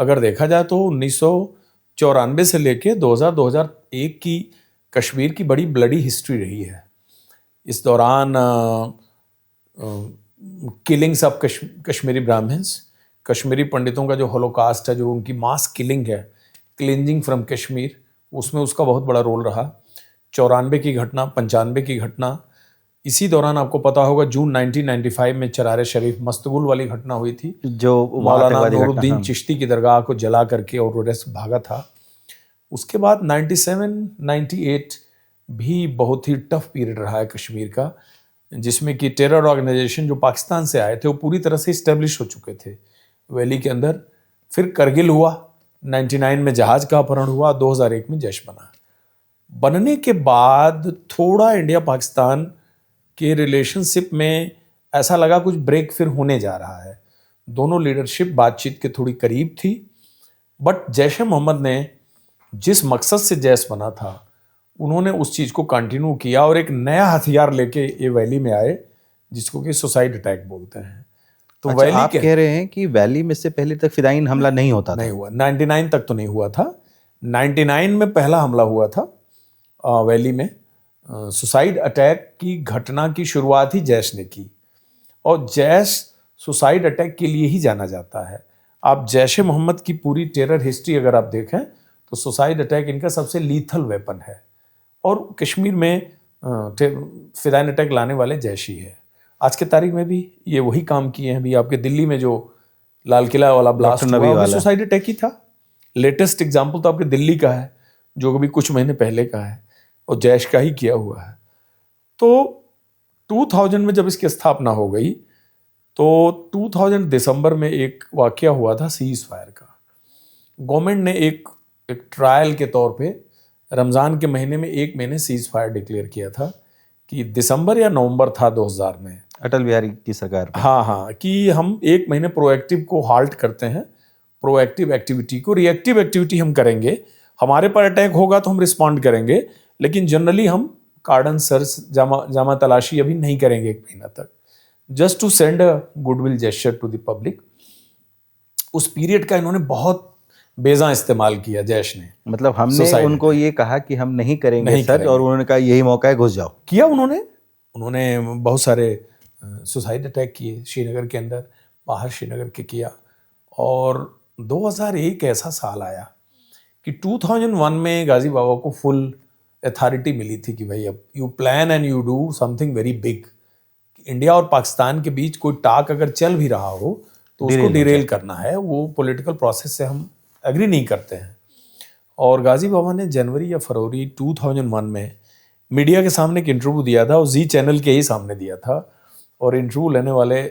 अगर देखा जाए तो 1994 से लेके 2001 की कश्मीर की बड़ी ब्लडी हिस्ट्री रही है। इस दौरान किलिंग्स ऑफ कश्मीरी ब्राह्मण्स, कश्मीरी पंडितों का जो होलोकास्ट है, जो उनकी मास किलिंग है, क्लिंजिंग फ्रॉम कश्मीर, उसमें उसका बहुत बड़ा रोल रहा। 94 की घटना, 95 की घटना, इसी दौरान आपको पता होगा जून 1995 में चरार शरीफ मस्तगुल वाली घटना हुई थी, जो मौलाना नूरुद्दीन चिश्ती की दरगाह को जला करके और वो रेस्ट भागा था। उसके बाद 97, 98 भी बहुत ही टफ पीरियड रहा है कश्मीर का, जिसमें कि टेरर ऑर्गेनाइजेशन जो पाकिस्तान से आए थे वो पूरी तरह से इस्टेब्लिश हो चुके थे वैली के अंदर। फिर करगिल हुआ, 99 में जहाज का अपहरण हुआ, 2001 में जैश बना। बनने के बाद थोड़ा इंडिया पाकिस्तान के रिलेशनशिप में ऐसा लगा कुछ ब्रेक फिर होने जा रहा है। दोनों लीडरशिप बातचीत के थोड़ी करीब थी, बट जैश ए मोहम्मद ने जिस मकसद से जैश बना था उन्होंने उस चीज़ को कंटिन्यू किया और एक नया हथियार लेके ये वैली में आए, जिसको कि सुसाइड अटैक बोलते हैं। तो अच्छा, वैली आप कह रहे हैं कि वैली में से पहले तक फिदायीन हमला नहीं होता नहीं हुआ, 99 तक तो नहीं हुआ था। 99 में पहला हमला हुआ था वैली में। सुसाइड अटैक की घटना की शुरुआत ही जैश ने की, और जैश सुसाइड अटैक के लिए ही जाना जाता है। आप जैश ए मोहम्मद की पूरी टेरर हिस्ट्री अगर आप देखें तो सुसाइड अटैक इनका सबसे लीथल वेपन है, और कश्मीर में फिदायीन अटैक लाने वाले जैश ही है। आज के तारीख में भी ये वही काम किए हैं। भी आपके दिल्ली में जो लाल किला वाला ब्लास्ट हुआ वो सुसाइड अटैक ही था। लेटेस्ट एग्जाम्पल तो आपके दिल्ली का है जो अभी कुछ महीने पहले का है, और जैश का ही किया हुआ है। तो 2000 में जब इसकी स्थापना हो गई तो 2000 दिसंबर में एक वाकया हुआ था सीज फायर का। गवर्नमेंट ने एक ट्रायल के तौर पे रमज़ान के महीने में 1 महीने सीज फायर डिक्लेयर किया था, कि दिसंबर या नवंबर था 2000 में, अटल बिहारी की सरकार में। हाँ, कि हम 1 महीने प्रोएक्टिव को हाल्ट करते हैं, प्रोएक्टिव एक्टिविटी को। रिएक्टिव एक्टिविटी हम करेंगे, हमारे पर अटैक होगा तो हम रिस्पॉन्ड करेंगे, लेकिन जनरली हम कार्डन सर्च, जामा तलाशी अभी नहीं करेंगे 1 महीना तक, just to send a goodwill gesture to the public. उस पीरियड का इन्होंने बहुत बेजा इस्तेमाल किया जैश ने। मतलब हमने उनको ये कहा कि हम नहीं करेंगे सर्च, और उन्होंने कहा यही मौका है, घुस जाओ। किया उन्होंने बहुत सारे सुसाइड अटैक किए श्रीनगर के अंदर, बाहर श्रीनगर के किया। और 2001 ऐसा साल आया कि 2001 में गाजी बाबा को फुल अथॉरिटी मिली थी कि भाई अब you plan and you do something very big. India और पाकिस्तान के बीच कोई टाक अगर चल भी रहा हो तो उसको डिरेल करना है, वो पॉलिटिकल प्रोसेस से हम एग्री नहीं करते हैं। और गाजी बाबा ने जनवरी या फरवरी 2001 में मीडिया के सामने एक इंटरव्यू दिया था, और जी चैनल के ही सामने दिया था। और इंटरव्यू लेने वाले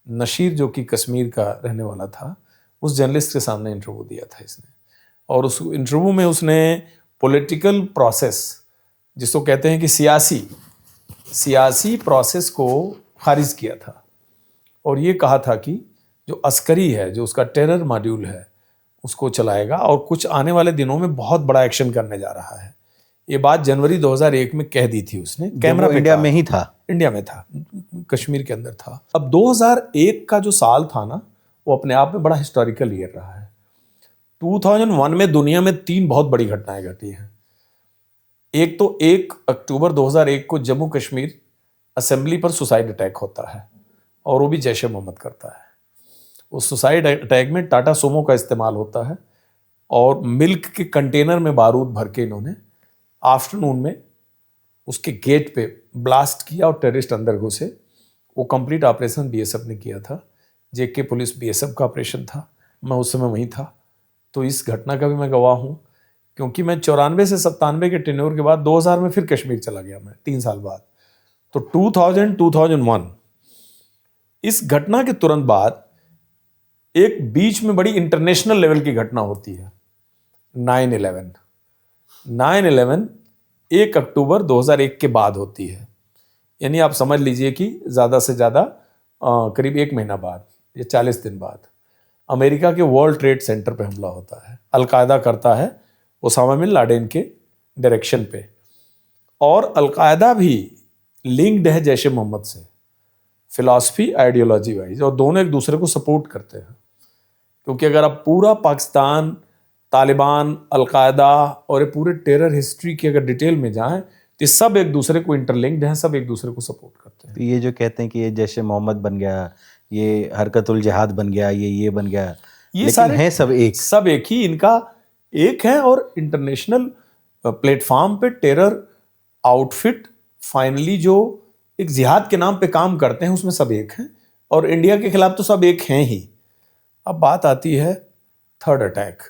नशीर जो कि कश्मीर का रहने वाला था, उस जर्नलिस्ट के सामने इंटरव्यू दिया था इसने। और उस इंटरव्यू में उसने पॉलिटिकल प्रोसेस, जिसको कहते हैं कि सियासी प्रोसेस को खारिज किया था, और ये कहा था कि जो अस्करी है, जो उसका टेरर मॉड्यूल है, उसको चलाएगा और कुछ आने वाले दिनों में बहुत बड़ा एक्शन करने जा रहा है। ये बात जनवरी 2001 में कह दी थी उसने, कैमरा पे। इंडिया में ही था, इंडिया में था, कश्मीर के अंदर था। अब 2001 का जो साल था ना, वो अपने आप में बड़ा हिस्टोरिकल ईयर रहा है। 2001 में दुनिया में 3 बहुत बड़ी घटनाएं घटी हैं। एक तो 1 अक्टूबर 2001 को जम्मू कश्मीर असेंबली पर सुसाइड अटैक होता है, और वो भी जैश ए मोहम्मद करता है। उस सुसाइड अटैक में टाटा सोमो का इस्तेमाल होता है, और मिल्क के कंटेनर में बारूद भर के इन्होंने आफ्टरनून में उसके गेट पे ब्लास्ट किया और टेररिस्ट अंदर घुसे। वो कंप्लीट ऑपरेशन बीएसएफ ने किया था, जेके पुलिस बीएसएफ का ऑपरेशन था। मैं उस समय वहीं था, तो इस घटना का भी मैं गवाह हूँ, क्योंकि मैं 94 से 97 के टेन्योर के बाद 2000 में फिर कश्मीर चला गया मैं 3 साल बाद। तो 2001 इस घटना के तुरंत बाद एक बीच में बड़ी इंटरनेशनल लेवल की घटना होती है, 9/11। 1 अक्टूबर 2001 के बाद होती है, यानी आप समझ लीजिए कि ज़्यादा से ज़्यादा करीब 1 महीना बाद या 40 दिन बाद अमेरिका के वर्ल्ड ट्रेड सेंटर पे हमला होता है। अलकायदा करता है ओसामा बिन लादेन के डायरेक्शन पे, और अलकायदा भी लिंक्ड है जैश ए मोहम्मद से, फिलॉसफी आइडियोलॉजी वाइज, और दोनों एक दूसरे को सपोर्ट करते हैं। क्योंकि अगर आप पूरा पाकिस्तान, तालिबान, अलकायदा और ये पूरे टेरर हिस्ट्री की अगर डिटेल में जाएं तो सब एक दूसरे को इंटरलिंक्ड हैं, सब एक दूसरे को सपोर्ट करते हैं। तो ये जो कहते हैं कि ये जैश ए मोहम्मद बन गया, ये हरकतुल जिहाद बन गया, ये बन गया, ये लेकिन सारे हैं सब एक ही, इनका एक है। और इंटरनेशनल प्लेटफॉर्म पे टेरर आउटफिट फाइनली जो एक जिहाद के नाम पे काम करते हैं उसमें सब एक हैं, और इंडिया के खिलाफ तो सब एक हैं ही। अब बात आती है थर्ड अटैक।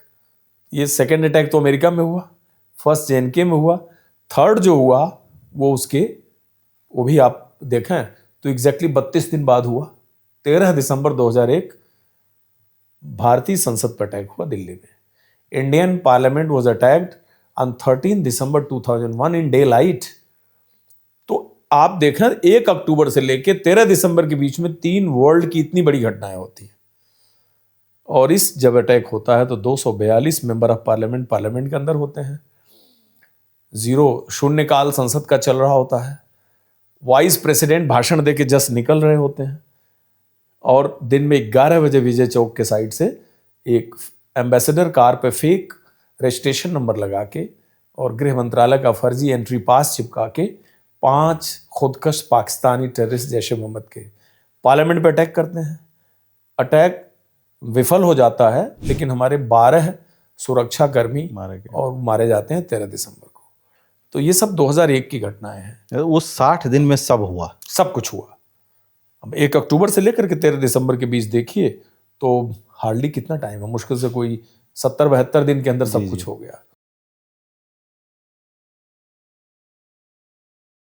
ये सेकंड अटैक तो अमेरिका में हुआ, फर्स्ट जेएनके में हुआ, थर्ड जो हुआ वो भी आप देखें तो एग्जैक्टली 32 दिन बाद हुआ। 13 दिसंबर 2001 भारतीय संसद पर अटैक हुआ दिल्ली में। Indian parliament was attacked on 13 December 2001 in day light. तो आप देखें 1 अक्टूबर से लेकर 13 दिसंबर के बीच में 3 वर्ल्ड की इतनी बड़ी घटनाएं होती हैं। और इस जब अटैक होता है तो 242 मेंबर ऑफ पार्लियामेंट के अंदर होते हैं। शून्यकाल संसद का चल रहा होता है। वाइस प्रेसिडेंट भाषण देके जस्ट निकल रहे होते हैं। और दिन में 11 बजे विजय चौक के साइड से एक एम्बेसडर कार पे फेक रजिस्ट्रेशन नंबर लगा के और गृह मंत्रालय का फर्जी एंट्री पास चिपका के 5 खुदकश पाकिस्तानी टेररिस्ट जैश ए मोहम्मद के पार्लियामेंट पे अटैक करते हैं। अटैक विफल हो जाता है, लेकिन हमारे 12 सुरक्षाकर्मी मारे जाते हैं 13 दिसंबर को। तो ये सब 2001 की घटनाएं हैं। उस 60 दिन में सब हुआ, सब कुछ हुआ। अब 1 अक्टूबर से लेकर के 13 दिसंबर के बीच देखिए तो हार्डली कितना टाइम है, मुश्किल से कोई 70-72 दिन के अंदर सब कुछ हो गया।